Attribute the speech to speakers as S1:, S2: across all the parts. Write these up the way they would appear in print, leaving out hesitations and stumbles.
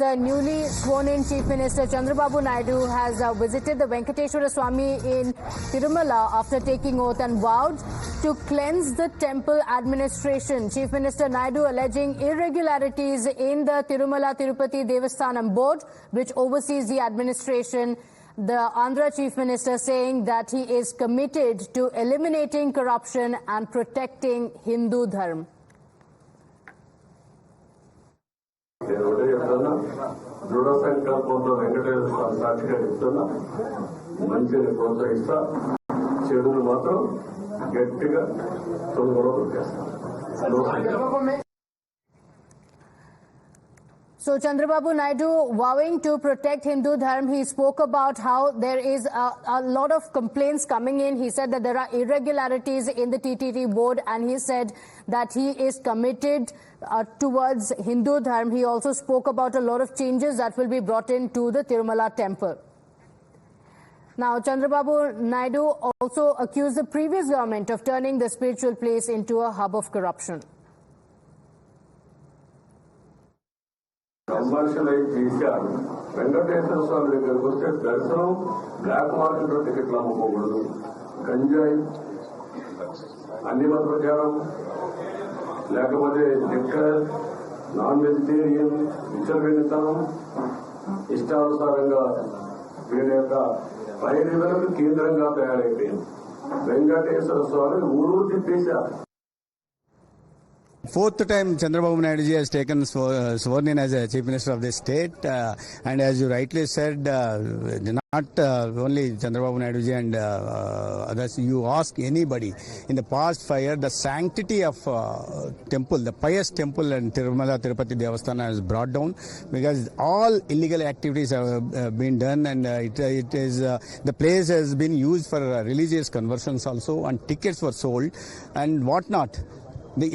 S1: The newly sworn-in Chief Minister Chandrababu Naidu has visited the Venkateshwara Swami in Tirumala after taking oath and vowed to cleanse the temple administration. Chief Minister Naidu alleging irregularities in the Tirumala Tirupati Devasthanam board, which oversees the administration. The Andhra Chief Minister saying that he is committed to eliminating corruption and protecting Hindu Dharma.
S2: దృఢ సంకల్పంతో వెంకటేశ్వర స్వామి సాక్షిగా చెప్తున్నా మంచిని ప్రోత్సహిస్తా చెడును మాత్రం గట్టిగా తొలగడం దొరికేస్తాం.
S1: So Chandrababu Naidu vowing to protect Hindu Dharma, he spoke about how there is a lot of complaints coming in. He said that there are irregularities in the TTD board, and he said that he is committed towards Hindu Dharma. He also spoke about a lot of changes that will be brought into the Tirumala temple. Now, Chandrababu Naidu also accused the previous government of turning the spiritual place into a hub of corruption.
S2: Commercial చేశారు. వెంకటేశ్వర స్వామి దగ్గరకు వస్తే దర్శనం black market లో టికెట్లు అమ్ముకోకూడదు, గంజాయి, అన్ని మత ప్రచారం, లేకపోతే లిక్కర్, నాన్ వెజిటేరియన్, విచ్చలవిడితనం, ఇష్టానుసారంగా వీళ్ళ యొక్క పైరులకు కేంద్రంగా తయారైపోయింది. వెంకటేశ్వర స్వామి ఊరు తిప్పేశారు.
S3: Fourth time Chandrababu Naidu ji has taken sworn in as a Chief Minister of the state, and as you rightly said, not only Chandrababu Naidu ji and others, you ask anybody in the past 5 years, the sanctity of temple, the pious temple in Tirumala Tirupati Devasthana has brought down, because all illegal activities have been done, and it is the place has been used for religious conversions also, and tickets were sold and whatnot.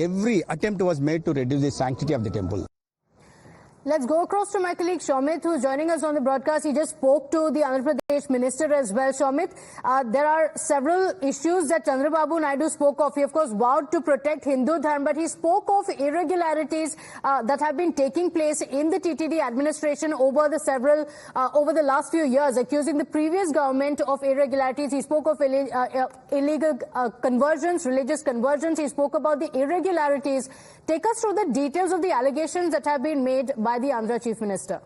S3: Every attempt was made to reduce the sanctity of the temple.
S1: Let's go across to my colleague Shomit, who's joining us on the broadcast. He just spoke to the Andhra Pradesh minister as well. Shomit, there are several issues that Chandrababu Naidu spoke of. He, of course, vowed to protect Hindu Dharma, but he spoke of irregularities that have been taking place in the TTD administration over the last few years, accusing the previous government of irregularities. He spoke of illegal conversions, religious conversions. He spoke about the irregularities. Take us through the details of the allegations that have been made by the Andhra Chief Minister.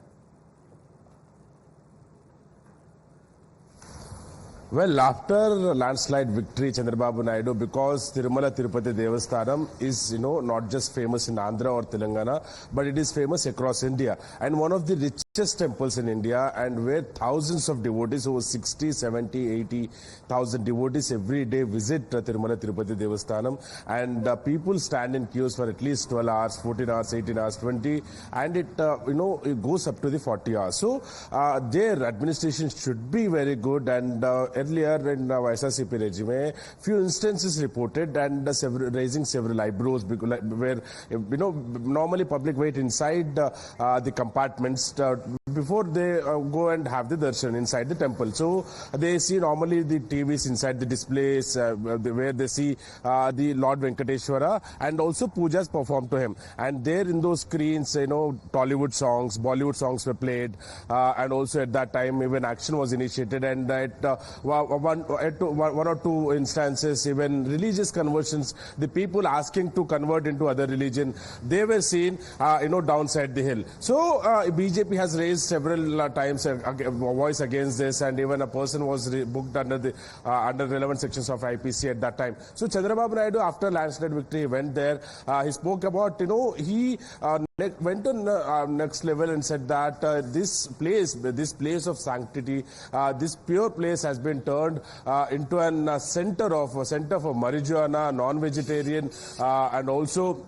S4: Well, after landslide victory, Chandrababu Naidu, because Tirumala Tirupati Devasthanam is, not just famous in Andhra or Telangana, but it is famous across India, and one of the richest temples in India, and where thousands of devotees, over 60, 70, 80,000 devotees every day visit Tirumala Tirupati Devasthanam, and people stand in queues for at least 12 hours, 14 hours, 18 hours, 20, and it goes up to the 40 hours. So their administration should be very good, and earlier in the SRCP regime, few instances reported and raising several eyebrows, where normally public wait inside the compartments before they go and have the darshan inside the temple. So they see normally the TVs inside the displays where they see the Lord Venkateshwara, and also pujas performed to him. And there in those screens, Tollywood songs, Bollywood songs were played, and also at that time even action was initiated, and at one or two instances, even religious conversions, the people asking to convert into other religion, they were seen, downside the hill. So BJP has raised several times a voice against this, and even a person was booked under relevant sections of IPC at that time. So Chandrababu Naidu, after landslide victory, went there. He spoke about, he went to next level and said that this place of sanctity, this pure place has been turned into a center for marijuana, non-vegetarian, and also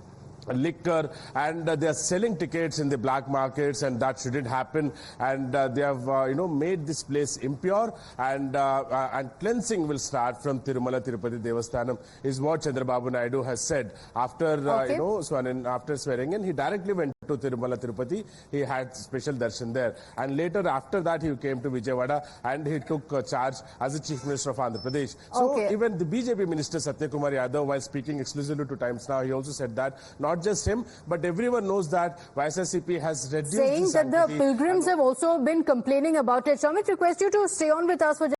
S4: liquor, and they are selling tickets in the black markets, and that shouldn't happen, and they have made this place impure, and cleansing will start from Tirumala Tirupati Devasthanam, is what Chandrababu Naidu has said after
S1: okay.
S4: after swearing in. He directly went to to Tirumala Tirupati. He had special darshan there. And later, after that, he came to Vijayawada and he took charge as the Chief Minister of Andhra Pradesh. So
S1: Okay.
S4: even the BJP Minister Satyakumar Yadav, while speaking exclusively to Times Now, he also said that not just him, but everyone knows that YSRCP has reduced
S1: Saying
S4: the
S1: that the
S4: sanctity.
S1: pilgrims have also been complaining about it. Shamit, request you to stay on with us for